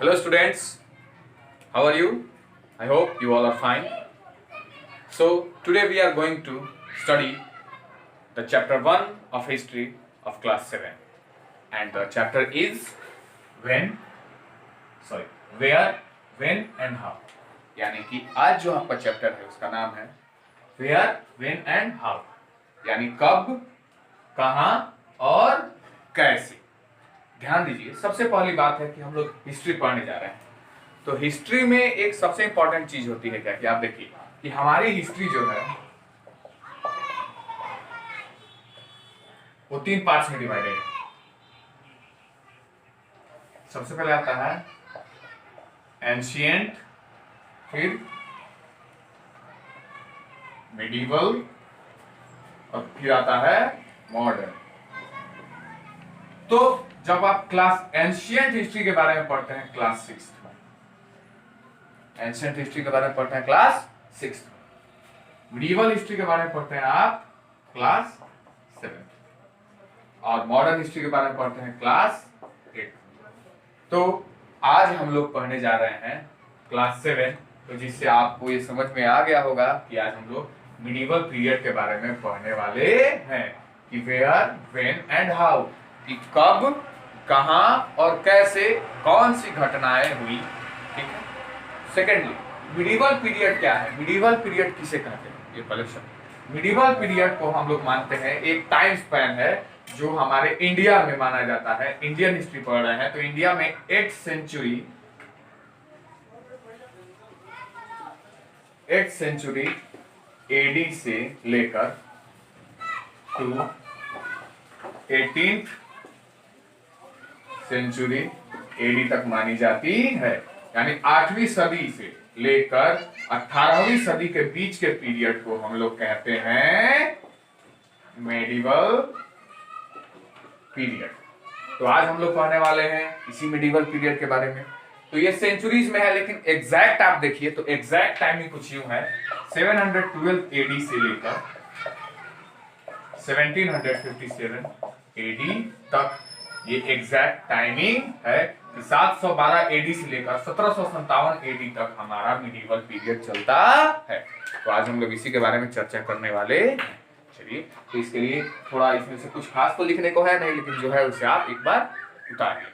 Hello students, how are you? I hope you all are fine. So today we are going to study the chapter 1 of history of class 7 and the chapter is when, where, when and how. यानी कि आज जो आपका chapter है उसका नाम है where, when and how, यानी कब, कहाँ और कैसे। ध्यान दीजिए, सबसे पहली बात है कि हम लोग हिस्ट्री पढ़ने जा रहे हैं। तो हिस्ट्री में एक सबसे इंपॉर्टेंट चीज होती है क्या कि आप देखिए कि हमारी हिस्ट्री जो है वो 3 पार्ट्स में डिवाइडेड है। सबसे पहले आता है एंशिएंट, फिर मिडिवल और फिर आता है मॉडर्न। तो जब आप क्लास एंशिएंट हिस्ट्री के बारे में पढ़ते हैं क्लास 6 में, एंशिएंट हिस्ट्री के बारे में पढ़ते हैं क्लास 6 में, मिडिवल हिस्ट्री के बारे में पढ़ते हैं आप क्लास 7 और मॉडर्न हिस्ट्री के बारे में पढ़ते हैं क्लास 8। तो आज हम लोग पढ़ने जा रहे हैं क्लास 7, तो जिससे आपको ये समझ में आ गया होगा कि आज हम लोग मिडिवल पीरियड के बारे में पढ़ने वाले हैं कि वेयर, व्हेन एंड हाउ, कि कब, कहां और कैसे कौन सी घटनाएं हुई। ठीक है। सेकेंडली, मिडिवल पीरियड क्या है, मिडिवल पीरियड किसे कहते हैं, ये पहले शब्द। मिडिवल पीरियड को हम लोग मानते हैं एक टाइम स्पैन है जो हमारे इंडिया में माना जाता है। इंडियन हिस्ट्री पढ़ रहे हैं तो इंडिया में 8th सेंचुरी एडी से लेकर टू 18th सेंचुरी एडी तक मानी जाती है। यानी 8वीं सदी से लेकर 18वीं सदी के बीच के पीरियड को हम लोग कहते हैं मेडिवल पीरियड। तो आज हम लोग पढ़ने वाले हैं इसी मेडिवल पीरियड के बारे में। तो ये सेंचुरीज में है, लेकिन एग्जैक्ट आप देखिए तो एग्जैक्ट टाइमिंग कुछ यूं है, 712 एडी से लेकर 1757 एडी तक ये एग्जैक्ट टाइमिंग है कि 712 एडी से लेकर 1757 एडी तक हमारा मिडिवल पीरियड चलता है। तो आज हम लोग इसी के बारे में चर्चा करने वाले हैं। चलिए, तो इसके लिए थोड़ा इसमें से कुछ खास तो लिखने को है नहीं, लेकिन जो है उसे आप एक बार उतारिए।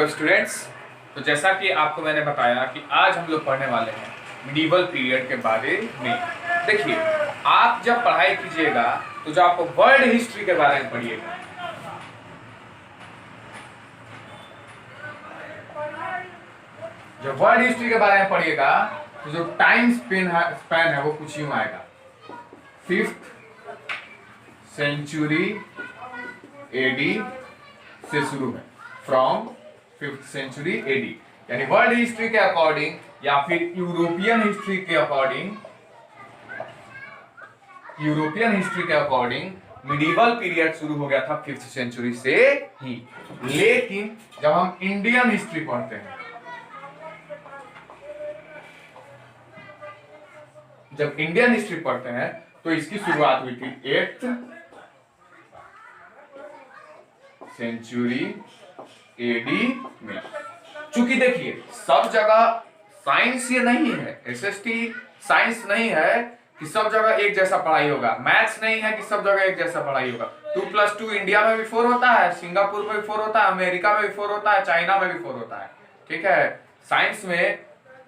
स्टूडेंट्स, तो जैसा कि आपको मैंने बताया कि आज हम लोग पढ़ने वाले हैं मिडिवल पीरियड के बारे में। देखिए, आप जब पढ़ाई कीजिएगा तो जो आपको वर्ल्ड हिस्ट्री के बारे में पढ़िएगा, जब वर्ल्ड हिस्ट्री के बारे में पढ़िएगा तो जो टाइम स्पेन है वो कुछ यूं आएगा, 5th सेंचुरी एडी से शुरू है, फ्रॉम 5th सेंचुरी एडी। यानी वर्ल्ड हिस्ट्री के अकॉर्डिंग या फिर यूरोपियन हिस्ट्री के अकॉर्डिंग मिडिवल पीरियड शुरू हो गया था 5th सेंचुरी से ही। लेकिन जब हम इंडियन हिस्ट्री पढ़ते हैं, तो इसकी शुरुआत हुई थी 8th सेंचुरी एडी में। चूंकि देखिए, सब जगह साइंस ये नहीं है, एसएसटी साइंस नहीं है कि सब जगह एक जैसा पढ़ाई होगा, मैथ्स नहीं है कि सब जगह एक जैसा पढ़ाई होगा। 2+2 इंडिया में भी 4 होता है, सिंगापुर में भी 4 होता है, अमेरिका में भी 4 होता है, चाइना में भी 4 होता है। ठीक है। साइंस में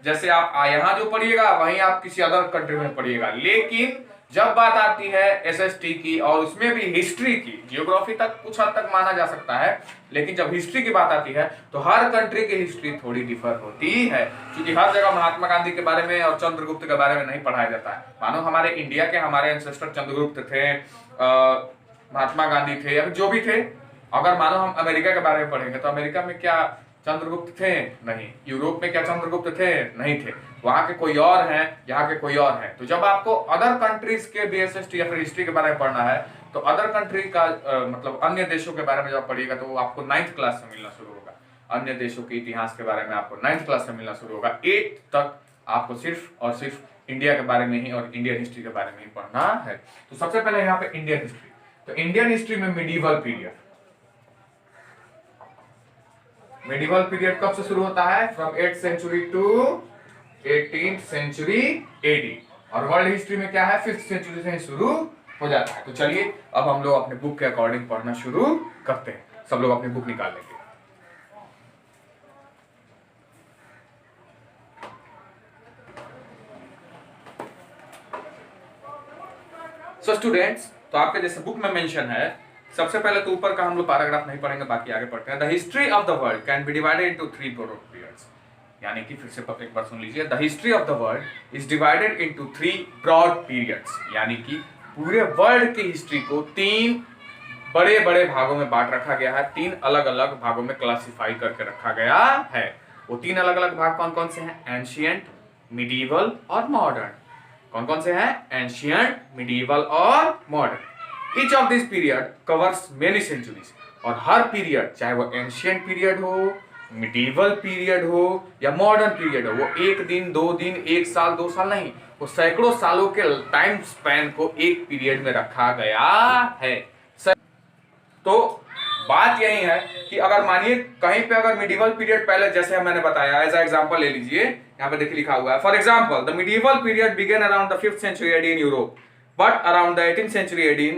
जैसे आप यहाँ जो पढ़िएगा वहीं आप किसी अदर कंट्री में पढ़िएगा। लेकिन जब बात आती है एसएसटी की और उसमें भी हिस्ट्री की, जियोग्राफी तक कुछ हद तक माना जा सकता है, लेकिन जब हिस्ट्री की बात आती है तो हर कंट्री की हिस्ट्री थोड़ी डिफर होती है। क्योंकि हर जगह महात्मा गांधी के बारे में और चंद्रगुप्त के बारे में नहीं पढ़ाया जाता है। मानो हमारे इंडिया के हमारे एंसेस्टर चंद्रगुप्त थे, महात्मा गांधी थे या जो भी थे, अगर मानो हम अमेरिका के बारे में पढ़ेंगे तो अमेरिका में क्या चंद्रगुप्त थे? नहीं। यूरोप में क्या चंद्रगुप्त थे? नहीं थे। वहां के कोई और हैं, यहाँ के कोई और हैं। तो जब आपको अदर कंट्रीज के बीएसएसटी या फिर हिस्ट्री के बारे में पढ़ना है तो अदर कंट्री का मतलब अन्य देशों के बारे में जब पढ़िएगा तो वो आपको 9th क्लास से मिलना शुरू होगा। अन्य देशों के इतिहास के बारे में आपको 9th क्लास से मिलना शुरू होगा। 8th तक आपको सिर्फ और सिर्फ इंडिया के बारे में ही और इंडियन हिस्ट्री के बारे में ही पढ़ना है। तो सबसे पहले यहाँ पे इंडियन हिस्ट्री, तो इंडियन हिस्ट्री में मिडीवल पीरियड, मिडीवल पीरियड कब से शुरू होता है? From 8th century to 18th century AD, और वर्ल्ड हिस्ट्री में क्या है? 5th सेंचुरी से ही शुरू हो जाता है। तो चलिए अब हम लोग अपने बुक के अकॉर्डिंग पढ़ना शुरू करते हैं। सब लोग अपनी बुक निकाल लेंगे। सो स्टूडेंट्स, तो आपके जैसे बुक में मेंशन है, सबसे पहले तो ऊपर का हम लोग पैराग्राफ नहीं पढ़ेंगे, बाकी आगे पढ़ते हैं। The history of the world can be divided into 3 broad periods, यानी कि फिर से एक बार सुन लीजिए। The history of the world is divided into 3 broad periods, यानी कि पूरे वर्ल्ड की हिस्ट्री को 3 बड़े बड़े भागों में बांट रखा गया है, 3 अलग अलग भागों में क्लासिफाई करके रखा गया है। वो 3 अलग अलग भाग कौन कौन से हैं? एंशिएंट, मिडीवल और मॉडर्न। कौन कौन से हैं? एंशिएंट, मिडीवल और modern. Each of this period covers many centuries, और हर पीरियड, चाहे वो एंशिएंट पीरियड हो, मिडीवल पीरियड हो या मॉडर्न पीरियड हो, वो 1 दिन 2 दिन 1 साल 2 साल नहीं, वो सैकड़ों सालों के टाइम स्पैन को एक पीरियड में रखा गया है। तो बात यही है कि अगर मानिए कहीं पे अगर मिडीवल पीरियड पहले, जैसे मैंने बताया, एज एग्जांपल ले लीजिए, यहाँ पे देखिए लिखा हुआ है, for example the medieval period began around the 5th century AD in Europe, but around the 18th century AD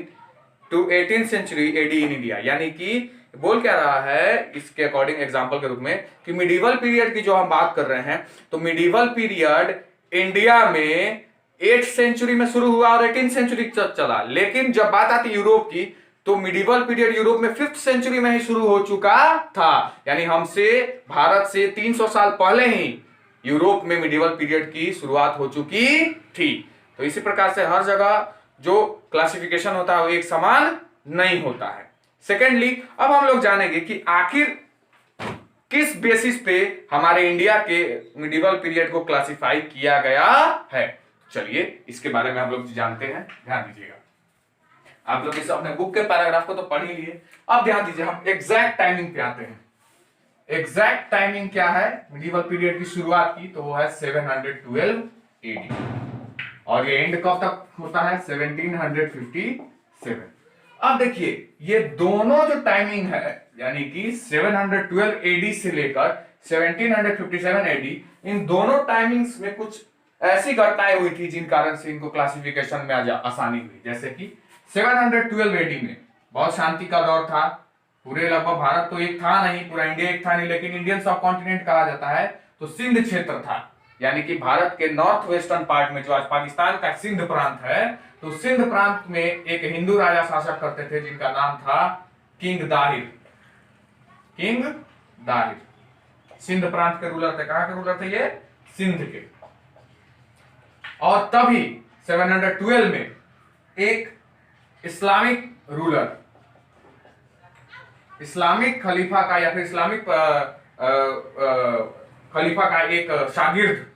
to 18th century AD in India. यानी कि बोल क्या रहा है इसके अकॉर्डिंग एग्जांपल के रूप में कि मिडीवल पीरियड की जो हम बात कर रहे हैं, तो मिडीवल पीरियड इंडिया में 8th सेंचुरी में शुरू हुआ और 18th सेंचुरी तक चला, लेकिन जब बात आती यूरोप की, तो मिडीवल पीरियड यूरोप में 5th सेंचुरी में ही शुरू हो चुका था। यानी हमसे, भारत से 300 साल पहले ही यूरोप में मिडीवल पीरियड की शुरुआत हो चुकी थी। तो इसी प्रकार से हर जगह जो क्लासिफिकेशन होता है वो एक समान नहीं होता है। सेकेंडली, अब हम लोग जानेंगे कि आखिर किस बेसिस पे हमारे इंडिया के मिडीवल पीरियड को क्लासिफाई किया गया है। चलिए इसके बारे में हम लोग जानते हैं, ध्यान दीजिएगा। आप लोग इस अपने बुक के पैराग्राफ को तो पढ़ ही लिए, अब ध्यान दीजिए, हम एग्जैक्ट टाइमिंग पे आते हैं। एग्जैक्ट टाइमिंग क्या है मिडीवल पीरियड की शुरुआत की? तो वो है 712 एडी, और ये एंड कब तक होता है? 1757। अब देखिए ये दोनों जो टाइमिंग है, यानी कि 712 एडी से लेकर 1757 एडी, इन दोनों टाइमिंग्स में कुछ ऐसी घटनाएं हुई थी जिन कारण से इनको क्लासिफिकेशन में आसानी हुई। जैसे कि 712 एडी में बहुत शांति का दौर था, पूरे लगभग भारत तो एक था नहीं, पूरा इंडिया एक था नहीं, लेकिन इंडियन सब कॉन्टिनेंट कहा जाता है, तो सिंध क्षेत्र था, यानी कि भारत के नॉर्थ वेस्टर्न पार्ट में जो आज पाकिस्तान का सिंध प्रांत है, तो सिंध प्रांत में एक हिंदू राजा शासक करते थे जिनका नाम था किंग दाहिर। किंग दाहिर सिंध प्रांत के रूलर थे। कहां के रूलर थे ये? सिंध के। और तभी 712 में एक इस्लामिक रूलर, इस्लामिक खलीफा का या फिर इस्लामिक खलीफा का एक शागिर्द,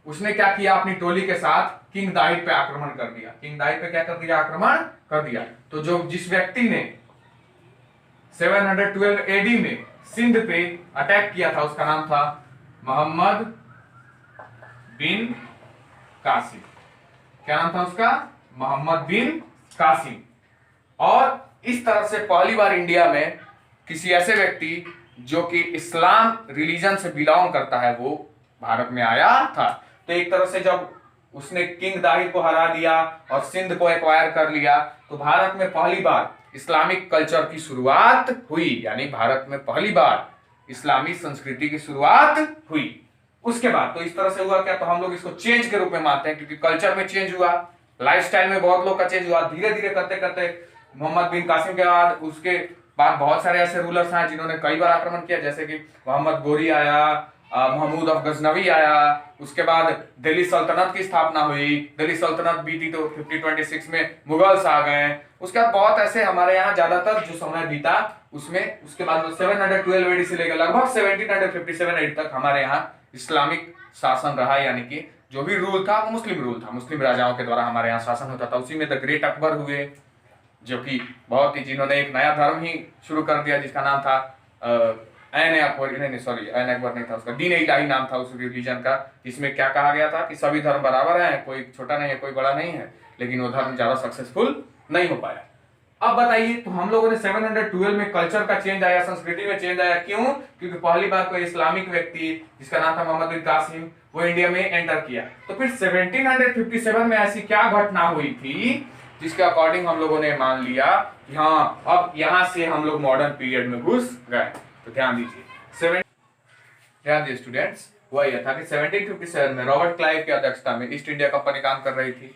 उसने क्या किया? अपनी टोली के साथ किंग दाहिर पे आक्रमण कर दिया। किंग दाहिर पे क्या कर दिया? आक्रमण कर दिया। तो जो जिस व्यक्ति ने 712 एडी में सिंध पे अटैक किया था उसका नाम था मोहम्मद बिन कासिम। क्या नाम था उसका? मोहम्मद बिन कासिम। और इस तरह से पहली बार इंडिया में किसी ऐसे व्यक्ति जो कि इस्लाम रिलीजन से बिलोंग करता है वो भारत में आया था। तो एक तरह से जब उसने किंग दाहिर को हरा दिया और सिंध को एक्वायर कर लिया, तो भारत में पहली बार इस्लामिक कल्चर की शुरुआत हुई, यानी भारत में पहली बार इस्लामी संस्कृति की शुरुआत हुई। उसके बाद तो इस तरह से हुआ क्या? तो हम लोग इसको चेंज के रूप में मानते हैं, क्योंकि कल्चर में चेंज हुआ, लाइफस्टाइल में बहुत लोग का चेंज हुआ। धीरे धीरे करते करते मोहम्मद बिन कासिम के बाद उसके बाद बहुत सारे ऐसे रूलर्स हैं जिन्होंने कई बार आक्रमण किया, जैसे कि मोहम्मद गोरी आया, महमूद ऑफ गजनवी आया। उसके बाद दिल्ली सल्तनत की स्थापना हुई, दिल्ली सल्तनत बीती तो 1526 में मुगल्स आ गए। उसके बाद बहुत ऐसे हमारे यहाँ ज्यादातर जो समय बीता उसमें, उसके बाद 712 एडी से लेकर लगभग 1757 एडी तक हमारे यहाँ इस्लामिक शासन रहा, यानी कि जो भी रूल था वो मुस्लिम रूल था, मुस्लिम राजाओं के द्वारा हमारे यहाँ शासन होता था। उसी में द ग्रेट अकबर हुए, जो कि बहुत ही जिन्होंने एक नया धर्म ही शुरू कर दिया जिसका नाम था ऐन अकबर, नहीं सॉरी, ऐन अकबर नहीं था उसका, दीन इलाही नाम था उस रिलीजन का, जिसमें क्या कहा गया था कि सभी धर्म बराबर हैं, कोई छोटा नहीं है कोई बड़ा नहीं है, लेकिन वो धर्म ज्यादा सक्सेसफुल नहीं हो पाया। अब बताइए, तो हम लोगों ने 712 में कल्चर का चेंज आया, संस्कृति में चेंज आया, क्यों? क्योंकि पहली बार कोई इस्लामिक व्यक्ति जिसका नाम था मोहम्मद बिन कासिम, वो इंडिया में एंटर किया। तो फिर 1757 में ऐसी क्या घटना हुई थी जिसके अकॉर्डिंग हम लोगों ने मान लिया कि हाँ अब यहां से हम लोग मॉडर्न पीरियड में घुस गए? तो ध्यान दीजिए, ध्यान दीजिए स्टूडेंट्स, हुआ यह था कि 1757 में रॉबर्ट क्लाइव की अध्यक्षता में ईस्ट इंडिया कंपनी काम कर रही थी।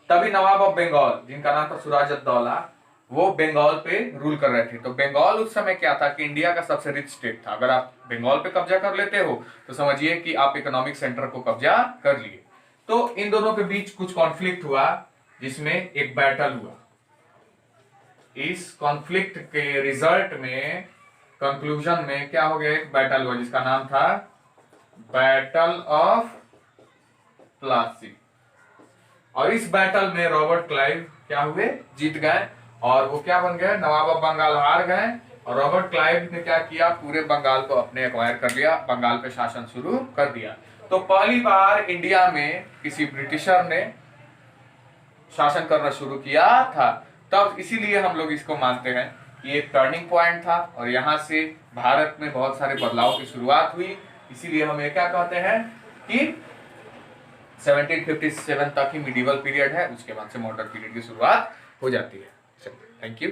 तभी नवाब ऑफ बंगाल, जिनका नाम था सुराजउद्दौला, वो बंगाल पे रूल कर रहे थे। तो बंगाल उस समय क्या था कि इंडिया का सबसे रिच स्टेट था। अगर आप बंगाल पे कब्जा कर लेते हो तो समझिए कि आप इकोनॉमिक सेंटर को कब्जा कर लिए। तो इन दोनों के बीच कुछ कॉन्फ्लिक्ट हुआ, जिसमें एक बैटल हुआ। इस कॉन्फ्लिक्ट के रिजल्ट में, कंक्लूजन में क्या हो गया, एक बैटल हुआ जिसका नाम था बैटल ऑफ प्लासी। और इस बैटल में रॉबर्ट क्लाइव क्या हुए, जीत गए, और वो क्या बन गए, नवाब ऑफ बंगाल हार गए। और रॉबर्ट क्लाइव ने क्या किया, पूरे बंगाल को अपने एक्वायर कर लिया, बंगाल पे शासन शुरू कर दिया। तो पहली बार इंडिया में किसी ब्रिटिशर ने शासन करना शुरू किया था। तब इसीलिए हम लोग इसको मानते हैं कि एक टर्निंग पॉइंट था, और यहाँ से भारत में बहुत सारे बदलाव की शुरुआत हुई। इसीलिए हम ये क्या कहते हैं कि 1757 तक ही मिडिवल पीरियड है, उसके बाद से मॉडर्न पीरियड की शुरुआत हो जाती है। Thank you.